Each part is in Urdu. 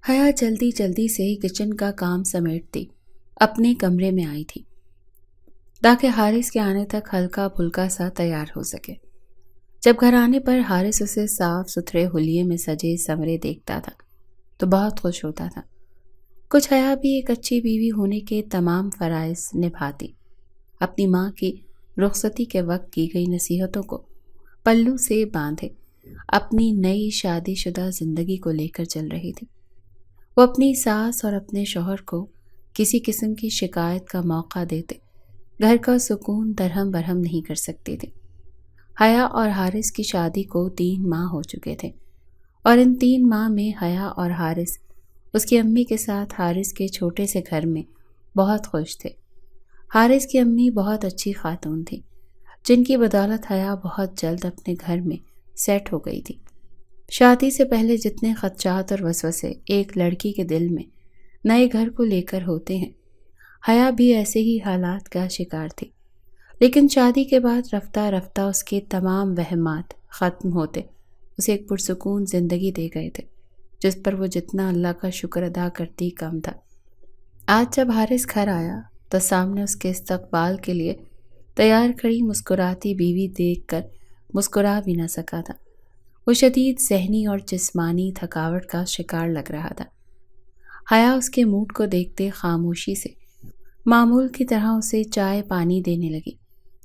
حیا جلدی جلدی سے ہی کچن کا کام سمیٹتی اپنے کمرے میں آئی تھی تاکہ حارث کے آنے تک ہلکا پھلکا سا تیار ہو سکے۔ جب گھر آنے پر حارث اسے صاف ستھرے حلیے میں سجے سمرے دیکھتا تھا تو بہت خوش ہوتا تھا۔ کچھ حیا بھی ایک اچھی بیوی ہونے کے تمام فرائض نبھاتی، اپنی ماں کی رخصتی کے وقت کی گئی نصیحتوں کو پلو سے باندھے اپنی نئی شادی شدہ زندگی کو لے کر چل رہی تھی۔ وہ اپنی ساس اور اپنے شوہر کو کسی قسم کی شکایت کا موقع دیتے گھر کا سکون درہم برہم نہیں کر سکتی تھی۔ حیا اور حارث کی شادی کو 3 ماہ ہو چکے تھے اور ان 3 ماہ میں حیا اور حارث اس کی امی کے ساتھ حارث کے چھوٹے سے گھر میں بہت خوش تھے۔ حارث کی امی بہت اچھی خاتون تھی جن کی بدولت حیا بہت جلد اپنے گھر میں سیٹ ہو گئی تھی۔ شادی سے پہلے جتنے خدشات اور وسوسے ایک لڑکی کے دل میں نئے گھر کو لے کر ہوتے ہیں، حیا بھی ایسے ہی حالات کا شکار تھی، لیکن شادی کے بعد رفتہ رفتہ اس کے تمام وہمات ختم ہوتے اسے ایک پرسکون زندگی دے گئے تھے جس پر وہ جتنا اللہ کا شکر ادا کرتی کم تھا۔ آج جب حارث گھر آیا تو سامنے اس کے استقبال کے لیے تیار کھڑی مسکراتی بیوی دیکھ کر مسکرا بھی نہ سکا تھا۔ وہ شدید ذہنی اور جسمانی تھکاوٹ کا شکار لگ رہا تھا۔ حیا اس کے موڈ کو دیکھتے خاموشی سے معمول کی طرح اسے چائے پانی دینے لگی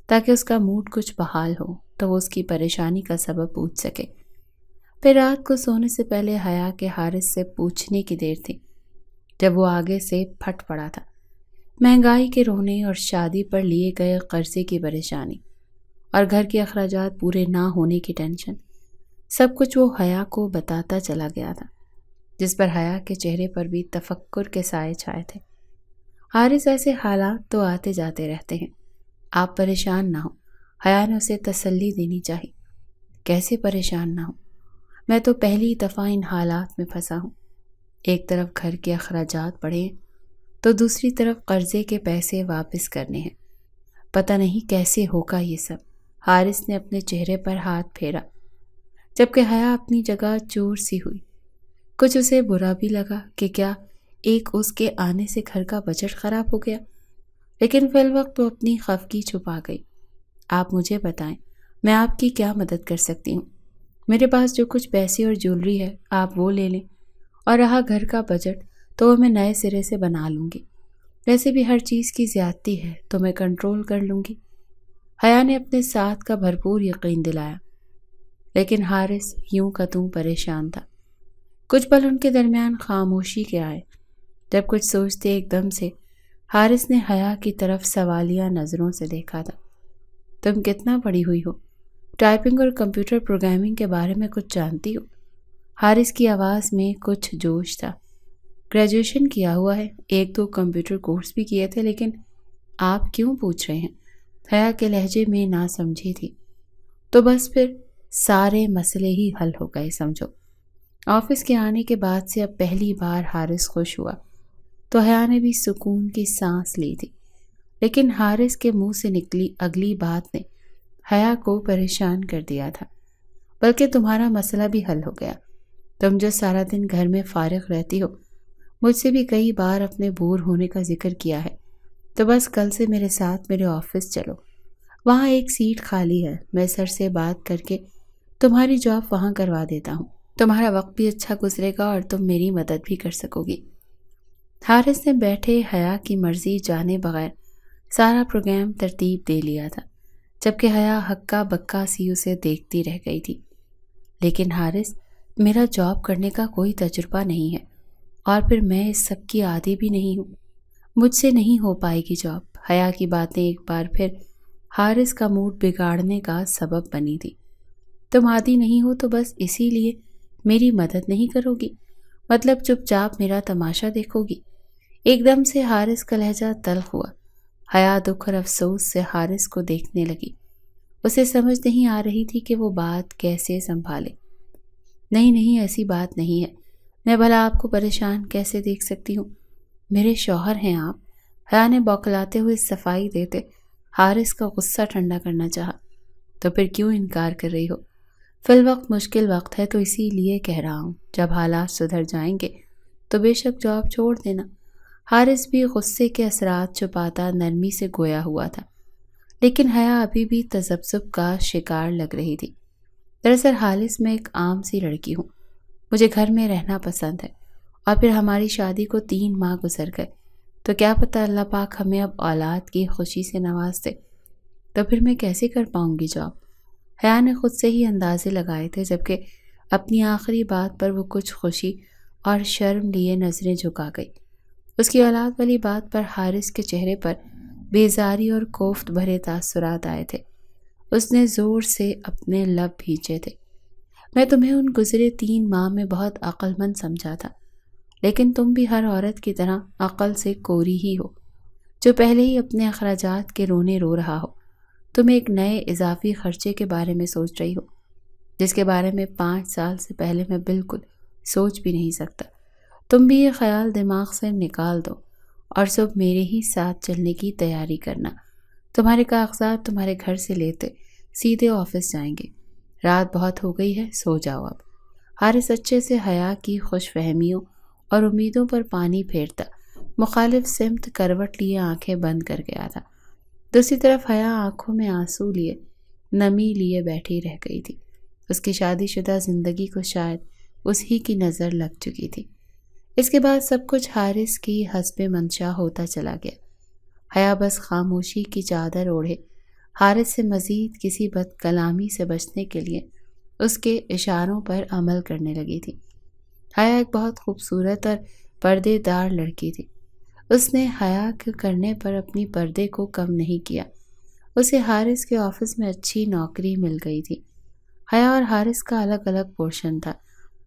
تاکہ اس کا موڈ کچھ بحال ہو تو وہ اس کی پریشانی کا سبب پوچھ سکے۔ پھر رات کو سونے سے پہلے حیا کے حارث سے پوچھنے کی دیر تھی جب وہ آگے سے پھٹ پڑا تھا۔ مہنگائی کے رونے اور شادی پر لیے گئے قرضے کی پریشانی اور گھر کے اخراجات پورے نہ ہونے کی ٹینشن، سب کچھ وہ حیا کو بتاتا چلا گیا تھا، جس پر حیا کے چہرے پر بھی تفکر کے سائے چھائے تھے۔ حارث ایسے حالات تو آتے جاتے رہتے ہیں، آپ پریشان نہ ہوں، حیا نے اسے تسلی دینی چاہی۔ کیسے پریشان نہ ہوں؟ میں تو پہلی دفعہ ان حالات میں پھنسا ہوں۔ ایک طرف گھر کے اخراجات بڑھے ہیں تو دوسری طرف قرضے کے پیسے واپس کرنے ہیں، پتہ نہیں کیسے ہوگا یہ سب۔ حارث نے اپنے چہرے پر ہاتھ پھیرا جبکہ حیا اپنی جگہ چور سی ہوئی۔ کچھ اسے برا بھی لگا کہ کیا ایک اس کے آنے سے گھر کا بجٹ خراب ہو گیا، لیکن فی الوقت وہ اپنی خفگی چھپا گئی۔ آپ مجھے بتائیں میں آپ کی کیا مدد کر سکتی ہوں؟ میرے پاس جو کچھ پیسے اور جیولری ہے آپ وہ لے لیں، اور رہا گھر کا بجٹ تو وہ میں نئے سرے سے بنا لوں گی، ویسے بھی ہر چیز کی زیادتی ہے تو میں کنٹرول کر لوں گی۔ حیا نے اپنے ساتھ کا بھرپور یقین دلایا، لیکن حارث یوں کا توں پریشان تھا۔ کچھ پل ان کے درمیان خاموشی کے آئے، جب کچھ سوچتے ایک دم سے حارث نے حیا کی طرف سوالیہ نظروں سے دیکھا تھا۔ تم کتنا پڑھی ہوئی ہو؟ ٹائپنگ اور کمپیوٹر پروگرامنگ کے بارے میں کچھ جانتی ہو؟ حارث کی آواز میں کچھ جوش تھا۔ گریجویشن کیا ہوا ہے، 1-2 کمپیوٹر کورس بھی کیے تھے، لیکن آپ کیوں پوچھ رہے ہیں؟ حیا کے لہجے میں نہ سمجھی تھی۔ تو بس پھر سارے مسئلے ہی حل ہو گئے سمجھو۔ آفس کے آنے کے بعد سے اب پہلی بار حارث خوش ہوا تو حیا نے بھی سکون کی سانس لی تھی، لیکن حارث کے منہ سے نکلی اگلی بات نے حیا کو پریشان کر دیا تھا۔ بلکہ تمہارا مسئلہ بھی حل ہو گیا، تم جو سارا دن گھر میں فارغ رہتی ہو، مجھ سے بھی کئی بار اپنے بور ہونے کا ذکر کیا ہے، تو بس کل سے میرے ساتھ میرے آفس چلو، وہاں ایک سیٹ خالی ہے، میں سر سے بات کر کے تمہاری جاب وہاں کروا دیتا ہوں، تمہارا وقت بھی اچھا گزرے گا اور تم میری مدد بھی کر سکو گی۔ حارث نے بیٹھے حیا کی مرضی جانے بغیر سارا پروگرام ترتیب دے لیا تھا، جبکہ حیا ہکا بکا سی اسے دیکھتی رہ گئی تھی۔ لیکن حارث، میرا جاب کرنے کا کوئی تجربہ نہیں ہے، اور پھر میں اس سب کی عادی بھی نہیں ہوں، مجھ سے نہیں ہو پائے گی جاب۔ حیا کی باتیں ایک بار پھر حارث کا موڈ بگاڑنے کا سبب بنی تھی۔ تم عادی نہیں ہو تو بس اسی لیے میری مدد نہیں کرو گی، مطلب چپ چاپ میرا تماشا دیکھو گی؟ ایک دم سے حارث کا لہجہ تلخ ہوا۔ حیا دکھ اور افسوس سے حارث کو دیکھنے لگی، اسے سمجھ نہیں آ رہی تھی کہ وہ بات کیسے سنبھالے۔ نہیں ایسی بات نہیں ہے، میں بھلا آپ کو پریشان کیسے دیکھ سکتی ہوں؟ میرے شوہر ہیں آپ۔ حیا نے بوکھلاتے ہوئے صفائی دیتے حارث کا غصہ ٹھنڈا کرنا چاہا۔ تو پھر کیوں انکار کر رہی ہو؟ فی الوقت مشکل وقت ہے تو اسی لیے کہہ رہا ہوں، جب حالات سدھر جائیں گے تو بے شک جاب چھوڑ دینا۔ حارث بھی غصے کے اثرات چھپاتا نرمی سے گویا ہوا تھا، لیکن حیا ابھی بھی تذبذب کا شکار لگ رہی تھی۔ دراصل حارث میں ایک عام سی لڑکی ہوں، مجھے گھر میں رہنا پسند ہے، اور پھر ہماری شادی کو 3 ماہ گزر گئے، تو کیا پتہ اللہ پاک ہمیں اب اولاد کی خوشی سے نواز دے، تو پھر میں کیسے کر پاؤں گی جاب؟ حیا نے خود سے ہی اندازے لگائے تھے، جبکہ اپنی آخری بات پر وہ کچھ خوشی اور شرم لیے نظریں جھکا گئی۔ اس کی اولاد والی بات پر حارث کے چہرے پر بیزاری اور کوفت بھرے تاثرات آئے تھے۔ اس نے زور سے اپنے لب بھینچے تھے۔ میں تمہیں ان گزرے 3 ماہ میں بہت عقل مند سمجھا تھا، لیکن تم بھی ہر عورت کی طرح عقل سے کوری ہی ہو، جو پہلے ہی اپنے اخراجات کے رونے رو رہا ہو۔ تم ایک نئے اضافی خرچے کے بارے میں سوچ رہی ہو، جس کے بارے میں 5 سال سے پہلے میں بالکل سوچ بھی نہیں سکتا۔ تم بھی یہ خیال دماغ سے نکال دو اور صبح میرے ہی ساتھ چلنے کی تیاری کرنا۔ تمہارے کاغذات تمہارے گھر سے لیتے سیدھے آفس جائیں گے۔ رات بہت ہو گئی ہے، سو جاؤ اب۔ حارث اچھے سے حیا کی خوش فہمیوں اور امیدوں پر پانی پھیرتا مخالف سمت کروٹ لیے آنکھیں بند کر گیا تھا۔ دوسری طرف حیا آنکھوں میں آنسو لیے نمی لیے بیٹھی رہ گئی تھی۔ اس کی شادی شدہ زندگی کو شاید اسی کی نظر لگ چکی تھی۔ اس کے بعد سب کچھ حارث کی حسب منشا ہوتا چلا گیا۔ حیا بس خاموشی کی چادر اوڑھے حارث سے مزید کسی بد کلامی سے بچنے کے لیے اس کے اشاروں پر عمل کرنے لگی تھی۔ حیا ایک بہت خوبصورت اور پردے دار لڑکی تھی۔ اس نے حیا کے کرنے پر اپنی پردے کو کم نہیں کیا۔ اسے حارث کے آفس میں اچھی نوکری مل گئی تھی۔ حیا اور حارث کا الگ الگ پورشن تھا،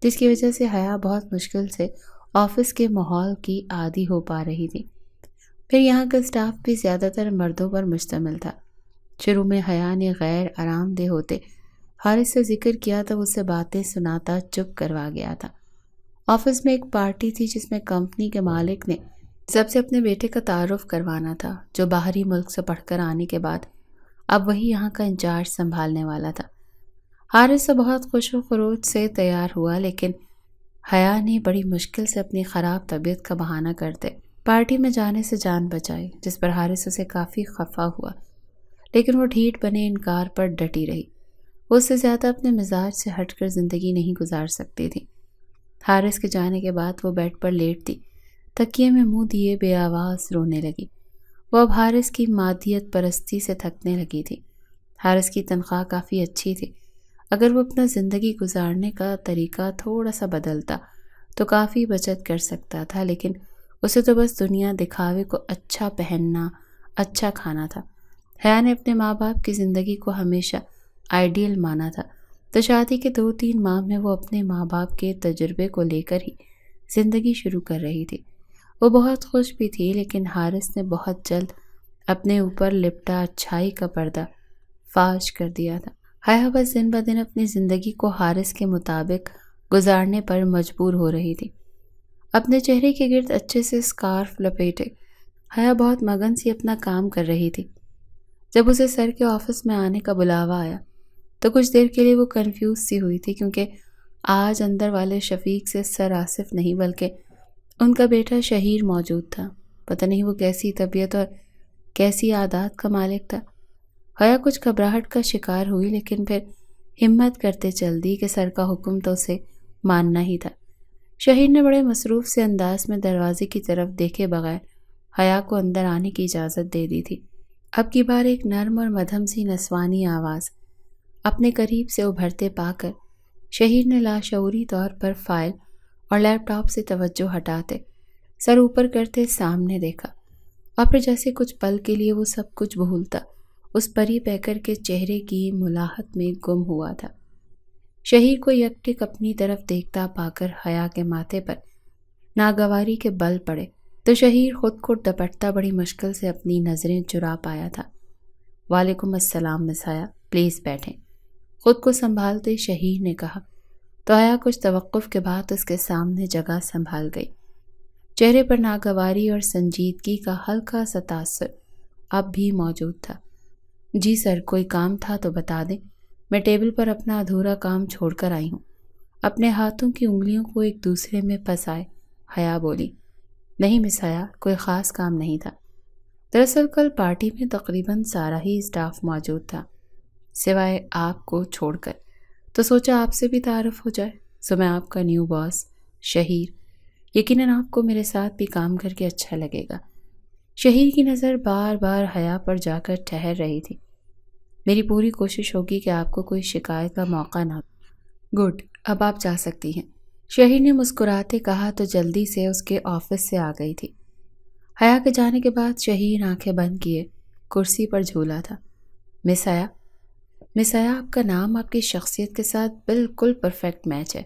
جس کی وجہ سے حیا بہت مشکل سے آفس کے ماحول کی عادی ہو پا رہی تھی۔ پھر یہاں کا اسٹاف بھی زیادہ تر مردوں پر مشتمل تھا۔ شروع میں حیا نے غیر آرام دہ ہوتے حارث سے ذکر کیا تو اسے باتیں سناتا چپ کروا گیا تھا۔ آفس میں ایک پارٹی تھی جس میں کمپنی کے مالک نے سب سے اپنے بیٹے کا تعارف کروانا تھا، جو باہری ملک سے پڑھ کر آنے کے بعد اب وہی یہاں کا انچارج سنبھالنے والا تھا۔ حارث سے بہت خوش و خروش سے تیار ہوا، لیکن حیا نے بڑی مشکل سے اپنی خراب طبیعت کا بہانہ کرتے پارٹی میں جانے سے جان بچائی، جس پر حارث اسے کافی خفا ہوا، لیکن وہ ڈھیٹ بنے انکار پر ڈٹی رہی۔ وہ اس سے زیادہ اپنے مزاج سے ہٹ کر زندگی نہیں گزار سکتی تھی۔ حارث کے جانے کے بعد وہ بیڈ پر لیٹتی تکیے میں منہ دیے بے آواز رونے لگی۔ وہ اب حارث کی مادیت پرستی سے تھکنے لگی تھی۔ حارث کی تنخواہ کافی اچھی تھی۔ اگر وہ اپنا زندگی گزارنے کا طریقہ تھوڑا سا بدلتا تو کافی بچت کر سکتا تھا، لیکن اسے تو بس دنیا دکھاوے کو اچھا پہننا، اچھا کھانا تھا۔ حیا نے اپنے ماں باپ کی زندگی کو ہمیشہ آئیڈیل مانا تھا، تو شادی کے 2-3 ماہ میں وہ اپنے ماں باپ کے تجربے کو لے کر ہی زندگی شروع کر رہی تھی۔ وہ بہت خوش بھی تھی، لیکن حارث نے بہت جلد اپنے اوپر لپٹا اچھائی کا پردہ فاش کر دیا تھا۔ حیا بس دن بدن اپنی زندگی کو حارث کے مطابق گزارنے پر مجبور ہو رہی تھی۔ اپنے چہرے کے گرد اچھے سے اسکارف لپیٹے حیا بہت مگن سی اپنا کام کر رہی تھی۔ جب اسے سر کے آفس میں آنے کا بلاوا آیا تو کچھ دیر کے لیے وہ کنفیوز سی ہوئی تھی، کیونکہ آج اندر والے شفیق سے سر آصف نہیں بلکہ ان کا بیٹا شہیر موجود تھا۔ پتہ نہیں وہ کیسی طبیعت اور کیسی عادات کا مالک تھا۔ حیا کچھ گھبراہٹ کا شکار ہوئی، لیکن پھر ہمت کرتے چل دی کہ سر کا حکم تو اسے ماننا ہی تھا۔ شہیر نے بڑے مصروف سے انداز میں دروازے کی طرف دیکھے بغیر حیا کو اندر آنے کی اجازت دے دی تھی۔ اب کی بار ایک نرم اور مدھم سی نسوانی آواز اپنے قریب سے ابھرتے پا کر شہیر نے لاشعوری طور پر فائل اور لیپ ٹاپ سے توجہ ہٹاتے سر اوپر کرتے سامنے دیکھا، اور پھر جیسے کچھ پل کے لیے وہ سب کچھ بھولتا اس پری پیکر کے چہرے کی ملاحت میں گم ہوا تھا۔ شہیر کو یکٹک اپنی طرف دیکھتا پا کر حیا کے ماتھے پر ناگواری کے بل پڑے تو شہیر خود کو دپٹتا بڑی مشکل سے اپنی نظریں چرا پایا تھا۔ وعلیکم السلام مس حیا، پلیز بیٹھیں، خود کو سنبھالتے شہیر نے کہا تو حیا کچھ توقف کے بعد اس کے سامنے جگہ سنبھال گئی۔ چہرے پر ناگواری اور سنجیدگی کا ہلکا سا تاثر اب بھی موجود تھا۔ جی سر، کوئی کام تھا تو بتا دیں، میں ٹیبل پر اپنا ادھورا کام چھوڑ کر آئی ہوں۔ اپنے ہاتھوں کی انگلیوں کو ایک دوسرے میں پھنسائے حیا بولی۔ نہیں مس حیا، کوئی خاص کام نہیں تھا۔ دراصل کل پارٹی میں تقریباً سارا ہی اسٹاف موجود تھا سوائے آپ کو چھوڑ کر، تو سوچا آپ سے بھی تعارف ہو جائے۔ سو میں آپ کا نیو باس شہیر، یقیناً آپ کو میرے ساتھ بھی کام کر کے اچھا لگے گا۔ شہیر کی نظر بار بار حیا پر جا کر ٹھہر رہی تھی۔ میری پوری کوشش ہوگی کہ آپ کو کوئی شکایت کا موقع نہ ہو۔ گڈ، اب آپ جا سکتی ہیں، شہیر نے مسکراتے کہا تو جلدی سے اس کے آفس سے آ گئی تھی۔ حیا کے جانے کے بعد شہیر آنکھیں بند کیے کرسی پر جھولا تھا۔ مس حیا، مس حیا، آپ کا نام آپ کی شخصیت کے ساتھ بالکل پرفیکٹ میچ ہے۔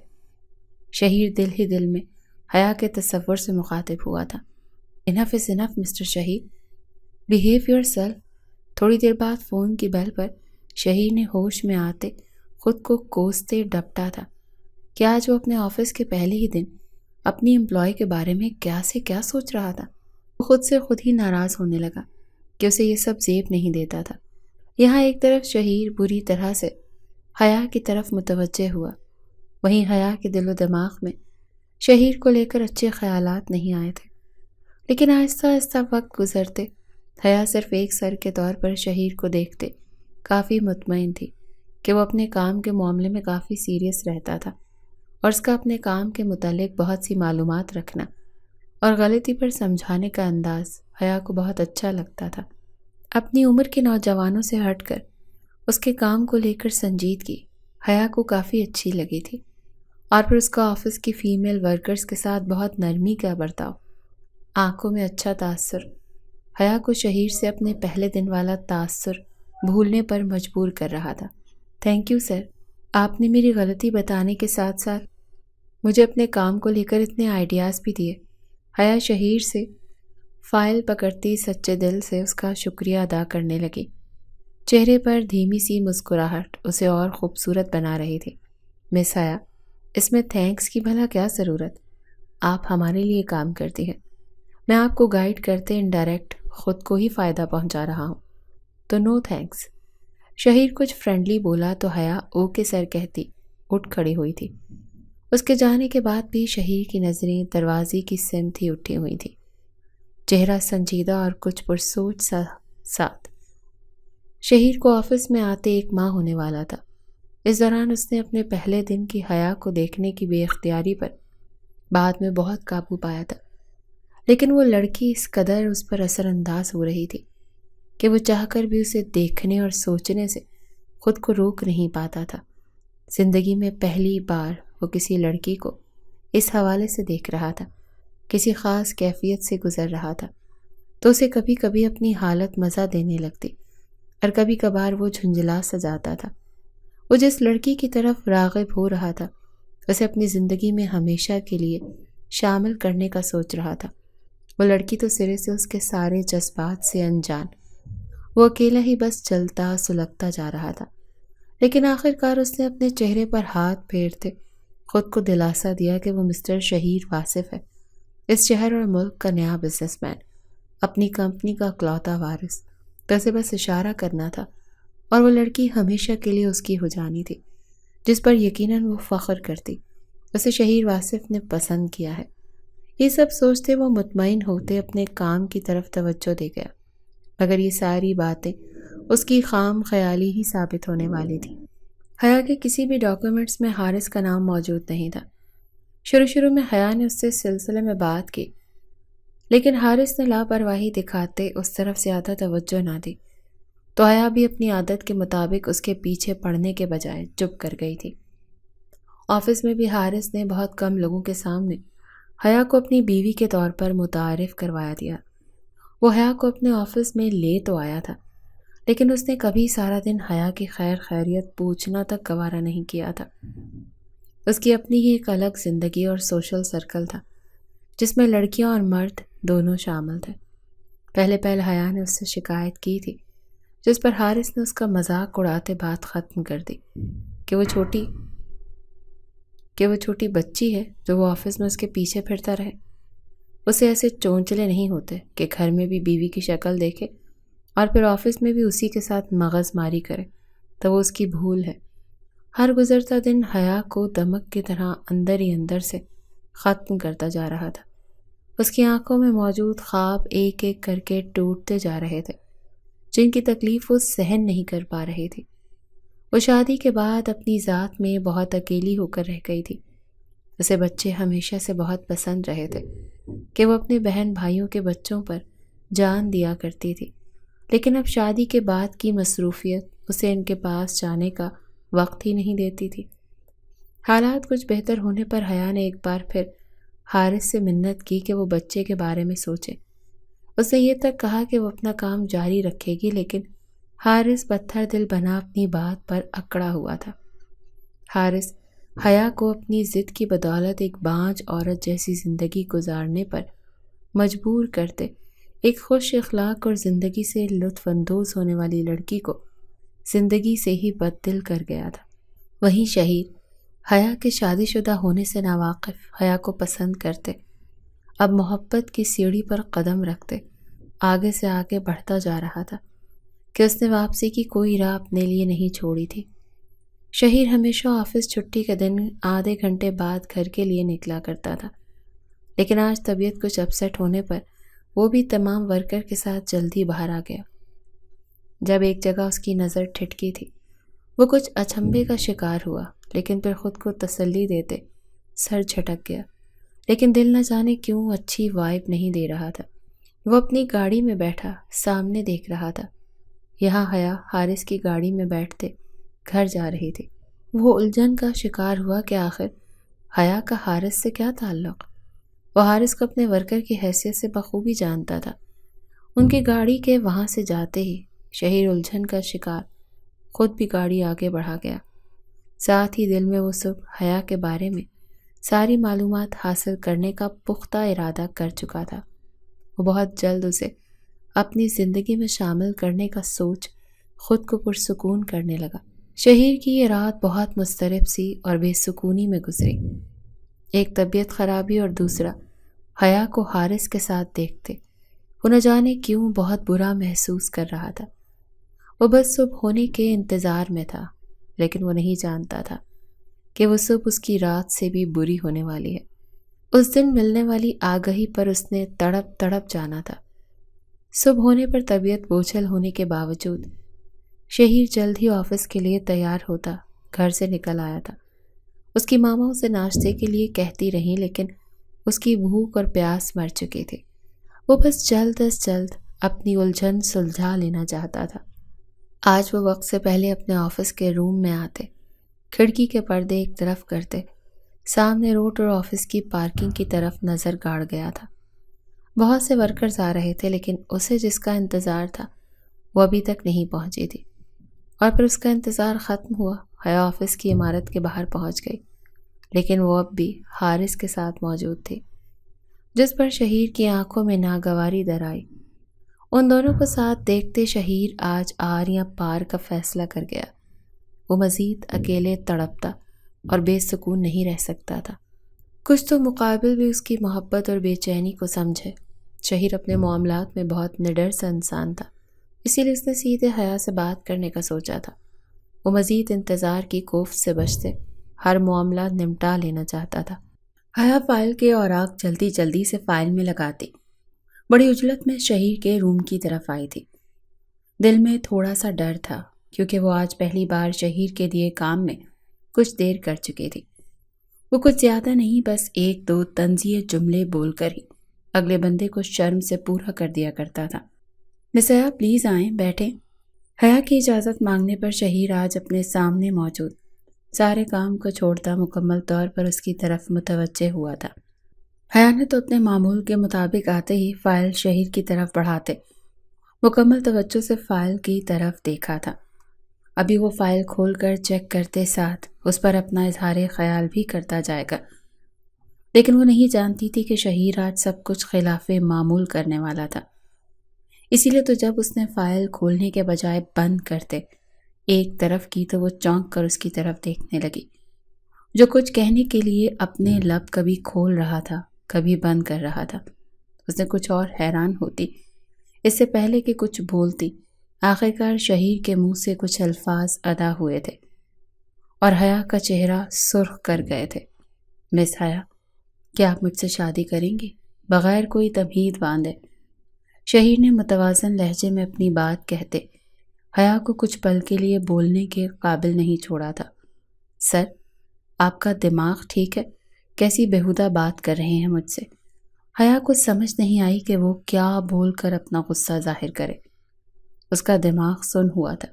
شہیر دل ہی دل میں حیا کے تصور سے مخاطب ہوا تھا۔ انف از انف مسٹر شہیر، بیہیو یور سیلف۔ تھوڑی دیر بعد فون کی بیل پر شہیر نے ہوش میں آتے خود کو کوستے ڈپٹا تھا کہ آج وہ اپنے آفس کے پہلے ہی دن اپنی امپلائی کے بارے میں کیا سے کیا سوچ رہا تھا۔ وہ خود سے خود ہی ناراض ہونے لگا کہ اسے یہ سب زیب نہیں دیتا تھا۔ یہاں ایک طرف شہیر بری طرح سے حیا کی طرف متوجہ ہوا، وہیں حیا کے دل و دماغ میں شہیر کو لے کر اچھے خیالات نہیں آئے تھے۔ لیکن آہستہ آہستہ وقت گزرتے حیا صرف ایک سر کے طور پر شہیر کو دیکھتے کافی مطمئن تھی کہ وہ اپنے کام کے معاملے میں کافی سیریس رہتا تھا، اور اس کا اپنے کام کے متعلق بہت سی معلومات رکھنا اور غلطی پر سمجھانے کا انداز حیا کو بہت اچھا لگتا تھا۔ اپنی عمر کے نوجوانوں سے ہٹ کر اس کے کام کو لے کر سنجیدگی حیا کو کافی اچھی لگی تھی، اور پھر اس کا آفس کی فیمیل ورکرز کے ساتھ بہت نرمی کا برتاؤ، آنکھوں میں اچھا تاثر حیا کو شہیر سے اپنے پہلے دن والا تاثر بھولنے پر مجبور کر رہا تھا۔ تھینک یو سر، آپ نے میری غلطی بتانے کے ساتھ ساتھ مجھے اپنے کام کو لے کر اتنے آئیڈیاز بھی دیے۔ حیا شہیر سے فائل پکڑتی سچے دل سے اس کا شکریہ ادا کرنے لگی۔ چہرے پر دھیمی سی مسکراہٹ اسے اور خوبصورت بنا رہی تھی۔ مس حیا، اس میں تھینکس کی بھلا کیا ضرورت؟ آپ ہمارے لیے کام کرتی ہیں، میں آپ کو گائیڈ کرتے انڈائریکٹ خود کو ہی فائدہ پہنچا رہا ہوں، تو نو تھینکس۔ شہیر کچھ فرینڈلی بولا تو حیا او کے سر کہتی اٹھ کھڑی ہوئی تھی۔ اس کے جانے کے بعد بھی شہیر کی نظریں دروازے کی سمت ہی اٹھی ہوئی تھی، چہرہ سنجیدہ اور کچھ پرسوچ سا ساتھ۔ شہیر کو آفس میں آتے ایک ماہ ہونے والا تھا۔ اس دوران اس نے اپنے پہلے دن کی حیا کو دیکھنے کی بے اختیاری پر بعد میں بہت قابو پایا تھا، لیکن وہ لڑکی اس قدر اس پر اثر انداز ہو رہی تھی کہ وہ چاہ کر بھی اسے دیکھنے اور سوچنے سے خود کو روک نہیں پاتا تھا۔ زندگی میں پہلی بار وہ کسی لڑکی کو اس حوالے سے دیکھ رہا تھا، کسی خاص کیفیت سے گزر رہا تھا، تو اسے کبھی کبھی اپنی حالت مزہ دینے لگتی اور کبھی کبھار وہ جھنجھلا سا جاتا تھا۔ وہ جس لڑکی کی طرف راغب ہو رہا تھا اسے اپنی زندگی میں ہمیشہ کے لیے شامل کرنے کا سوچ رہا تھا۔ وہ لڑکی تو سرے سے اس کے سارے جذبات سے انجان، وہ اکیلا ہی بس چلتا سلگتا جا رہا تھا۔ لیکن آخر کار اس نے اپنے چہرے پر ہاتھ پھیرتے خود کو دلاسا دیا کہ وہ مسٹر شہیر واصف ہے، اس شہر اور ملک کا نیا بزنس مین، اپنی کمپنی کا اکلوتا وارث۔ تو اسے بس اشارہ کرنا تھا اور وہ لڑکی ہمیشہ کے لیے اس کی ہو جانی تھی، جس پر یقیناً وہ فخر کرتی۔ اسے شہیر واصف نے پسند کیا ہے۔ یہ سب سوچتے وہ مطمئن ہوتے اپنے کام کی طرف توجہ دے گیا، مگر یہ ساری باتیں اس کی خام خیالی ہی ثابت ہونے والی تھی۔ حیا کے کسی بھی ڈاکیومنٹس میں حارث کا نام موجود نہیں تھا۔ شروع میں حیا نے اس سے سلسلے میں بات کی، لیکن حارث نے لاپرواہی دکھاتے اس طرف زیادہ توجہ نہ دی، تو حیا بھی اپنی عادت کے مطابق اس کے پیچھے پڑنے کے بجائے چپ کر گئی تھی۔ آفس میں بھی حارث نے بہت کم لوگوں کے سامنے حیا کو اپنی بیوی کے طور پر متعارف کروایا دیا۔ وہ حیا کو اپنے آفس میں لے تو آیا تھا، لیکن اس نے کبھی سارا دن حیا کی خیر خیریت پوچھنا تک گوارا نہیں کیا تھا۔ اس کی اپنی ہی ایک الگ زندگی اور سوشل سرکل تھا، جس میں لڑکیاں اور مرد دونوں شامل تھے۔ پہلے حیا نے اس سے شکایت کی تھی، جس پر حارث نے اس کا مذاق اڑاتے بات ختم کر دی کہ وہ چھوٹی بچی ہے جو وہ آفس میں اس کے پیچھے پھرتا رہے۔ اسے ایسے چونچلے نہیں ہوتے کہ گھر میں بھی بیوی کی شکل دیکھے اور پھر آفس میں بھی اسی کے ساتھ مغز ماری کرے، تو وہ اس کی بھول ہے۔ ہر گزرتا دن حیا کو دمک کی طرح اندر ہی اندر سے ختم کرتا جا رہا تھا۔ اس کی آنکھوں میں موجود خواب ایک ایک کر کے ٹوٹتے جا رہے تھے، جن کی تکلیف وہ سہن نہیں کر پا رہی تھی۔ وہ شادی کے بعد اپنی ذات میں بہت اکیلی ہو کر رہ گئی تھی۔ اسے بچے ہمیشہ سے بہت پسند رہے تھے کہ وہ اپنے بہن بھائیوں کے بچوں پر جان دیا کرتی تھی، لیکن اب شادی کے بعد کی مصروفیت اسے ان کے پاس جانے کا وقت ہی نہیں دیتی تھی۔ حالات کچھ بہتر ہونے پر حیا نے ایک بار پھر حارث سے منت کی کہ وہ بچے کے بارے میں سوچے۔ اس نے یہ تک کہا کہ وہ اپنا کام جاری رکھے گی، لیکن حارث پتھر دل بنا اپنی بات پر اکڑا ہوا تھا۔ حارث حیا کو اپنی ضد کی بدولت ایک بانجھ عورت جیسی زندگی گزارنے پر مجبور کرتے ایک خوش اخلاق اور زندگی سے لطف اندوز ہونے والی لڑکی کو زندگی سے ہی بددل کر گیا تھا۔ وہیں شہیر حیا کے شادی شدہ ہونے سے ناواقف حیا کو پسند کرتے اب محبت کی سیڑھی پر قدم رکھتے آگے سے آگے بڑھتا جا رہا تھا کہ اس نے واپسی کی کوئی راہ اپنے لیے نہیں چھوڑی تھی۔ شہیر ہمیشہ آفس چھٹی کے دن آدھے گھنٹے بعد گھر کے لیے نکلا کرتا تھا، لیکن آج طبیعت کچھ اپسیٹ ہونے پر وہ بھی تمام ورکر کے ساتھ جلدی باہر آ گیا۔ جب ایک جگہ اس کی نظر ٹھٹکی تھی، وہ کچھ اچنبھے کا شکار ہوا، لیکن پھر خود کو تسلی دیتے سر جھٹک گیا۔ لیکن دل نہ جانے کیوں اچھی وائب نہیں دے رہا تھا۔ وہ اپنی گاڑی میں بیٹھا سامنے دیکھ رہا تھا۔ یہاں حیا حارث کی گاڑی میں بیٹھتے گھر جا رہی تھی۔ وہ الجھن کا شکار ہوا کہ آخر حیا کا حارث سے کیا تعلق؟ وہ حارث کو اپنے ورکر کی حیثیت سے بخوبی جانتا تھا۔ ان کی گاڑی کے وہاں سے جاتے ہی شہیر الجھن کا شکار خود بھی گاڑی آگے بڑھا گیا۔ ساتھ ہی دل میں وہ صبح حیا کے بارے میں ساری معلومات حاصل کرنے کا پختہ ارادہ کر چکا تھا۔ وہ بہت جلد اسے اپنی زندگی میں شامل کرنے کا سوچ خود کو پرسکون کرنے لگا۔ شہیر کی یہ رات بہت مضطرب سی اور بے سکونی میں گزری۔ ایک طبیعت خرابی اور دوسرا حیا کو حارث کے ساتھ دیکھتے وہ نہ جانے کیوں بہت برا محسوس کر رہا تھا۔ وہ بس صبح ہونے کے انتظار میں تھا، لیکن وہ نہیں جانتا تھا کہ وہ صبح اس کی رات سے بھی بری ہونے والی ہے۔ اس دن ملنے والی آگہی پر اس نے تڑپ تڑپ جانا تھا۔ صبح ہونے پر طبیعت بوجھل ہونے کے باوجود شہیر جلد ہی آفس کے لیے تیار ہوتا گھر سے نکل آیا تھا۔ اس کی ماما اسے ناشتے کے لیے کہتی رہیں، لیکن اس کی بھوک اور پیاس مر چکی تھی۔ وہ بس جلد از جلد اپنی الجھن سلجھا لینا چاہتا تھا۔ آج وہ وقت سے پہلے اپنے آفس کے روم میں آتے، کھڑکی کے پردے ایک طرف کرتے، سامنے روڈ اور آفس کی پارکنگ کی طرف نظر گاڑ گیا تھا۔ بہت سے ورکرز آ رہے تھے، لیکن اسے جس کا انتظار تھا وہ ابھی تک نہیں پہنچی تھی۔ اور پھر اس کا انتظار ختم ہوا۔ حیا آفس کی عمارت کے باہر پہنچ گئی، لیکن وہ اب بھی حارث کے ساتھ موجود تھی، جس پر شہیر کی آنکھوں میں ناگواری در آئی۔ ان دونوں کو ساتھ دیکھتے شہیر آج آر یا پار کا فیصلہ کر گیا۔ وہ مزید اکیلے تڑپتا اور بے سکون نہیں رہ سکتا تھا۔ کچھ تو مقابل بھی اس کی محبت اور بے چینی کو سمجھے۔ شہیر اپنے معاملات میں بہت نڈر سا انسان تھا، اسی لیے اس نے سیدھے حیا سے بات کرنے کا سوچا تھا۔ وہ مزید انتظار کی کوفت سے بچتے ہر معاملہ نمٹا لینا چاہتا تھا۔ حیا فائل کے اوراق جلدی جلدی سے فائل میں لگاتی بڑی عجلت میں شہیر کے روم کی طرف آئی تھی۔ دل میں تھوڑا سا ڈر تھا، کیونکہ وہ آج پہلی بار شہیر کے دیے کام میں کچھ دیر کر چکی تھی۔ وہ کچھ زیادہ نہیں، بس ایک دو طنزیہ جملے بول کر ہی اگلے بندے کو شرم سے پورا کر دیا کرتا تھا۔ مس حیا پلیز آئیں، بیٹھیں۔ حیا کی اجازت مانگنے پر شہیر آج اپنے سامنے موجود سارے کام کو چھوڑتا مکمل طور پر اس کی طرف متوجہ ہوا تھا۔ حیا نے تو اپنے معمول کے مطابق آتے ہی فائل شہیر کی طرف بڑھاتے مکمل توجہ سے فائل کی طرف دیکھا تھا۔ ابھی وہ فائل کھول کر چیک کرتے ساتھ اس پر اپنا اظہار خیال بھی کرتا جائے گا، لیکن وہ نہیں جانتی تھی کہ شہیر آج سب کچھ خلاف معمول کرنے والا تھا۔ اسی لیے تو جب اس نے فائل کھولنے کے بجائے بند کرتے ایک طرف کی تو وہ چونک کر اس کی طرف دیکھنے لگی، جو کچھ کہنے کے لیے اپنے لب کبھی کھول رہا تھا کبھی بند کر رہا تھا۔ اس نے کچھ اور حیران ہوتی اس سے پہلے کہ کچھ بولتی، آخرکار شہیر کے منہ سے کچھ الفاظ ادا ہوئے تھے اور حیا کا چہرہ سرخ کر گئے تھے۔ مس حیا، کیا آپ مجھ سے شادی کریں گی؟ بغیر کوئی تمہید باندھے۔ شہیر نے متوازن لہجے میں اپنی بات کہتے حیا کو کچھ پل کے لیے بولنے کے قابل نہیں چھوڑا تھا۔ سر، آپ کا دماغ ٹھیک ہے؟ کیسی بیہودہ بات کر رہے ہیں مجھ سے؟ حیا کو سمجھ نہیں آئی کہ وہ کیا بول کر اپنا غصہ ظاہر کرے۔ اس کا دماغ سن ہوا تھا۔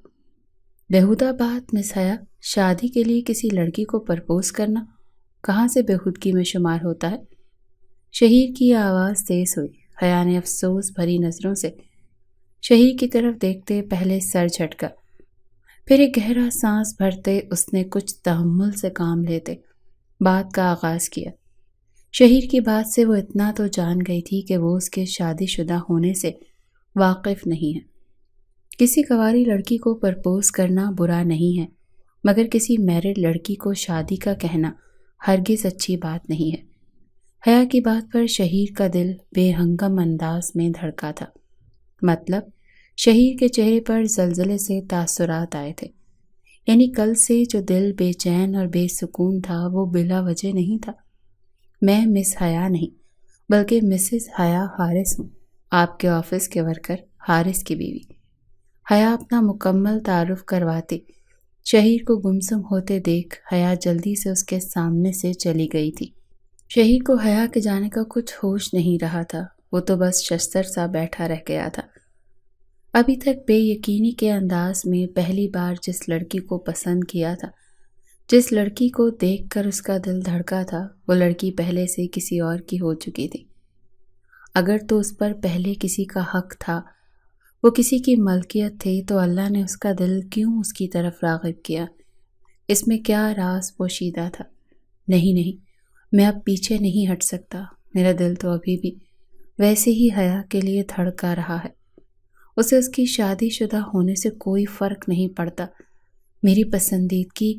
بیہودہ بات مس حیا، شادی کے لیے کسی لڑکی کو پرپوز کرنا کہاں سے بیہودگی میں شمار ہوتا ہے؟ شہیر کی آواز تیز ہوئی۔ حیا نے افسوس بھری نظروں سے شہیر کی طرف دیکھتے پہلے سر جھٹکا، پھر ایک گہرا سانس بھرتے اس نے کچھ تحمل سے کام لیتے بات کا آغاز کیا۔ شہیر کی بات سے وہ اتنا تو جان گئی تھی کہ وہ اس کے شادی شدہ ہونے سے واقف نہیں ہے۔ کسی کنواری لڑکی کو پرپوز کرنا برا نہیں ہے، مگر کسی میرڈ لڑکی کو شادی کا کہنا ہرگز اچھی بات نہیں ہے۔ حیا کی بات پر شہیر کا دل بے ہنگم انداز میں دھڑکا تھا۔ مطلب شہیر کے چہرے پر زلزلے سے تاثرات آئے تھے، یعنی کل سے جو دل بے چین اور بے سکون تھا وہ بلا وجہ نہیں تھا۔ میں مس حیا نہیں بلکہ مسز حیا حارث ہوں، آپ کے آفس کے ورکر حارث کی بیوی۔ حیا اپنا مکمل تعارف کرواتی شہیر کو گمسم ہوتے دیکھ حیا جلدی سے اس کے سامنے سے چلی گئی تھی۔ شہیر کو حیا کے جانے کا کچھ ہوش نہیں رہا تھا، وہ تو بس شستر سا بیٹھا رہ گیا تھا۔ ابھی تک بے یقینی کے انداز میں پہلی بار جس لڑکی کو پسند کیا تھا، جس لڑکی کو دیکھ کر اس کا دل دھڑکا تھا، وہ لڑکی پہلے سے کسی اور کی ہو چکی تھی۔ اگر تو اس پر پہلے کسی کا حق تھا، وہ کسی کی ملکیت تھی، تو اللہ نے اس کا دل کیوں اس کی طرف راغب کیا؟ اس میں کیا راز پوشیدہ تھا؟ نہیں، میں اب پیچھے نہیں ہٹ سکتا۔ میرا دل تو ابھی بھی ویسے ہی حیا کے لیے دھڑکا رہا ہے۔ اسے اس کی شادی شدہ ہونے سے کوئی فرق نہیں پڑتا۔ میری پسندیدگی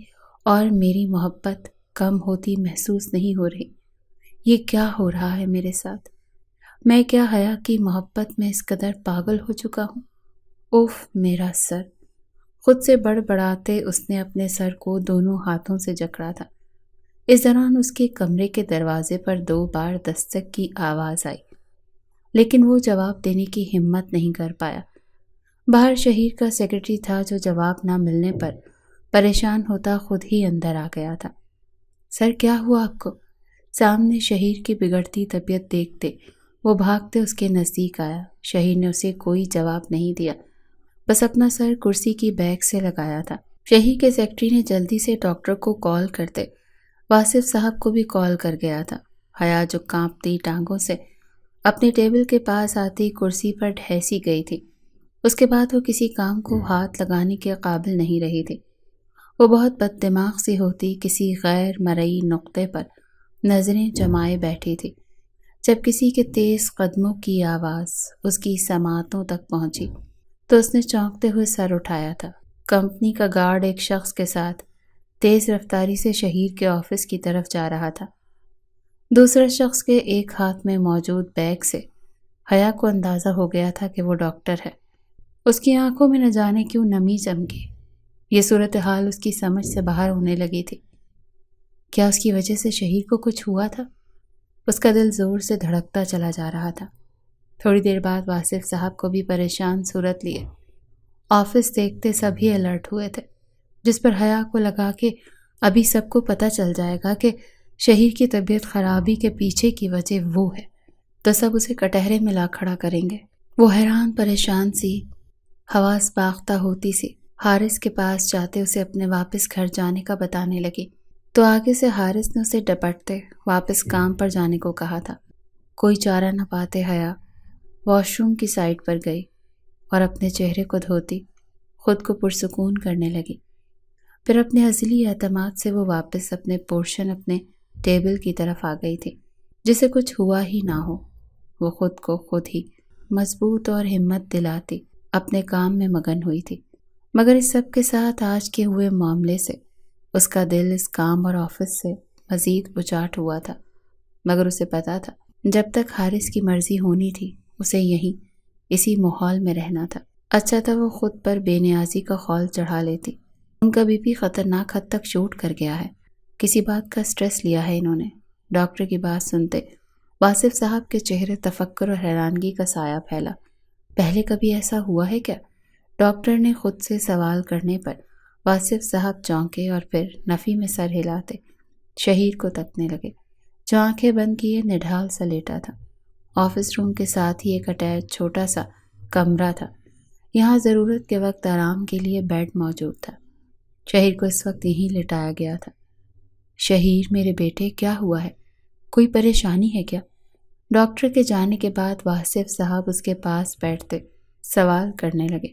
اور میری محبت کم ہوتی محسوس نہیں ہو رہی۔ یہ کیا ہو رہا ہے میرے ساتھ؟ میں کیا حیا کی محبت میں اس قدر پاگل ہو چکا ہوں؟ اوف میرا سر! خود سے بڑبڑاتے اس نے اپنے سر کو دونوں ہاتھوں سے جکڑا تھا۔ اس دوران اس کے کمرے کے دروازے پر 2 بار دستک کی آواز آئی، لیکن وہ جواب دینے کی ہمت نہیں کر پایا۔ باہر شہیر کا سیکرٹری تھا جو جواب نہ ملنے پر پریشان ہوتا خود ہی اندر آ گیا تھا۔ سر، کیا ہوا آپ کو؟ سامنے شہیر کی بگڑتی طبیعت دیکھتے وہ بھاگتے اس کے نزدیک آیا۔ شہیر نے اسے کوئی جواب نہیں دیا، بس اپنا سر کرسی کی بیک سے لگایا تھا۔ شہیر کے سیکرٹری نے جلدی سے ڈاکٹر کو کال کرتے واصف صاحب کو بھی کال کر گیا تھا۔ حیا جو کانپتی ٹانگوں سے اپنی ٹیبل کے پاس آتی کرسی پر ڈھیسی گئی تھی، اس کے بعد وہ کسی کام کو ہاتھ لگانے کے قابل نہیں رہی تھی۔ وہ بہت بد دماغ سی ہوتی کسی غیر مرئی نقطے پر نظریں جمائے بیٹھی تھی، جب کسی کے تیز قدموں کی آواز اس کی سماعتوں تک پہنچی تو اس نے چونکتے ہوئے سر اٹھایا تھا۔ کمپنی کا گارڈ ایک شخص کے ساتھ تیز رفتاری سے شہیر کے آفس کی طرف جا رہا تھا۔ دوسرے شخص کے ایک ہاتھ میں موجود بیگ سے حیا کو اندازہ ہو گیا تھا کہ وہ ڈاکٹر ہے۔ اس کی آنکھوں میں نہ جانے کیوں نمی چمکی۔ یہ صورتحال اس کی سمجھ سے باہر ہونے لگی تھی۔ کیا اس کی وجہ سے شہیر کو کچھ ہوا تھا؟ اس کا دل زور سے دھڑکتا چلا جا رہا تھا۔ تھوڑی دیر بعد واصف صاحب کو بھی پریشان صورت لیے آفس دیکھتے سبھی الرٹ ہوئے تھے، جس پر حیا کو لگا کہ ابھی سب کو پتہ چل جائے گا کہ شہیر کی طبیعت خرابی کے پیچھے کی وجہ وہ ہے، تو سب اسے کٹہرے میں لا کھڑا کریں گے۔ وہ حیران پریشان سی، حواس باختہ ہوتی سی حارث کے پاس جاتے اسے اپنے واپس گھر جانے کا بتانے لگی، تو آگے سے حارث نے اسے ڈپٹتے واپس کام پر جانے کو کہا تھا۔ کوئی چارہ نہ پاتے حیا واش روم کی سائڈ پر گئی اور اپنے چہرے کو دھوتی خود کو پرسکون کرنے لگی۔ پھر اپنے ازلی اعتماد سے وہ واپس اپنے پورشن اپنے ٹیبل کی طرف آ گئی تھی، جسے کچھ ہوا ہی نہ ہو۔ وہ خود کو خود ہی مضبوط اور ہمت دلاتی اپنے کام میں مگن ہوئی تھی، مگر اس سب کے ساتھ آج کے ہوئے معاملے سے اس کا دل اس کام اور آفس سے مزید بچاٹ ہوا تھا۔ مگر اسے پتا تھا جب تک حارث کی مرضی ہونی تھی اسے یہیں اسی ماحول میں رہنا تھا۔ اچھا تھا وہ خود پر بے نیازی کا خول چڑھا لیتی۔ ان کا بی پی خطرناک حد تک شوٹ کر گیا ہے، کسی بات کا سٹریس لیا ہے انہوں نے۔ ڈاکٹر کی بات سنتے واصف صاحب کے چہرے تفکر اور حیرانگی کا سایہ پھیلا۔ پہلے کبھی ایسا ہوا ہے کیا؟ ڈاکٹر نے خود سے سوال کرنے پر واصف صاحب چونکے اور پھر نفی میں سر ہلاتے شہیر کو تکنے لگے، جو آنکھیں بند کیے نڈھال سا لیٹا تھا۔ آفس روم کے ساتھ ہی ایک اٹیچ چھوٹا سا کمرہ تھا۔ یہاں ضرورت کے وقت آرام کے لیے بیڈ موجود تھا۔ شہیر کو اس وقت یہیں لٹایا گیا تھا۔ شہیر میرے بیٹے، کیا ہوا ہے؟ کوئی پریشانی ہے کیا؟ ڈاکٹر کے جانے کے بعد واصف صاحب اس کے پاس بیٹھتے سوال کرنے لگے۔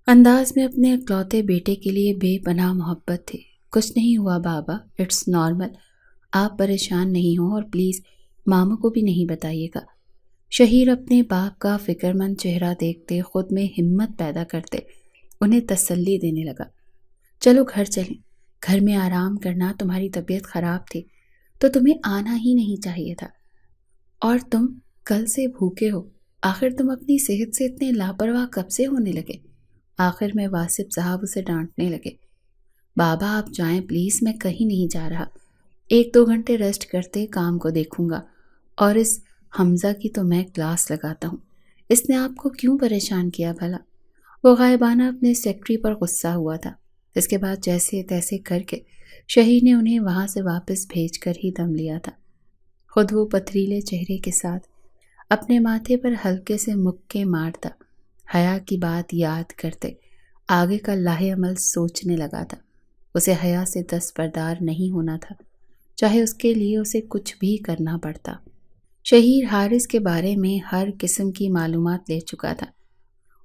انداز میں اپنے اکلوتے بیٹے کے لیے بے پناہ محبت تھی۔ کچھ نہیں ہوا بابا، اٹس نارمل، آپ پریشان نہیں ہوں اور پلیز ماموں کو بھی نہیں بتائیے گا۔ شہیر اپنے باپ کا فکر مند چہرہ دیکھتے خود میں ہمت پیدا کرتے انہیں تسلی دینے لگا۔ چلو گھر چلیں، گھر میں آرام کرنا، تمہاری طبیعت خراب تھی تو تمہیں آنا ہی نہیں چاہیے تھا، اور تم کل سے بھوکے ہو۔ آخر تم اپنی صحت سے اتنے لاپرواہ کب سے ہونے لگے؟ آخر میں واصف صاحب اسے ڈانٹنے لگے۔ بابا آپ جائیں پلیز، میں کہیں نہیں جا رہا، 1-2 گھنٹے ریسٹ کرتے کام کو دیکھوں گا، اور اس حمزہ کی تو میں کلاس لگاتا ہوں، اس نے آپ کو کیوں پریشان کیا بھلا؟ وہ غائبانہ اپنے سیکرٹری پر غصہ ہوا تھا۔ اس کے بعد جیسے تیسے کر کے شہیر نے انہیں وہاں سے واپس بھیج کر ہی دم لیا تھا۔ خود وہ پتھریلے چہرے کے ساتھ اپنے ماتھے پر ہلکے سے مکے مارتا حیا کی بات یاد کرتے آگے کا لاہے عمل سوچنے لگا تھا۔ اسے حیا سے دستبردار نہیں ہونا تھا، چاہے اس کے لیے اسے کچھ بھی کرنا پڑتا۔ شہیر حارث کے بارے میں ہر قسم کی معلومات لے چکا تھا۔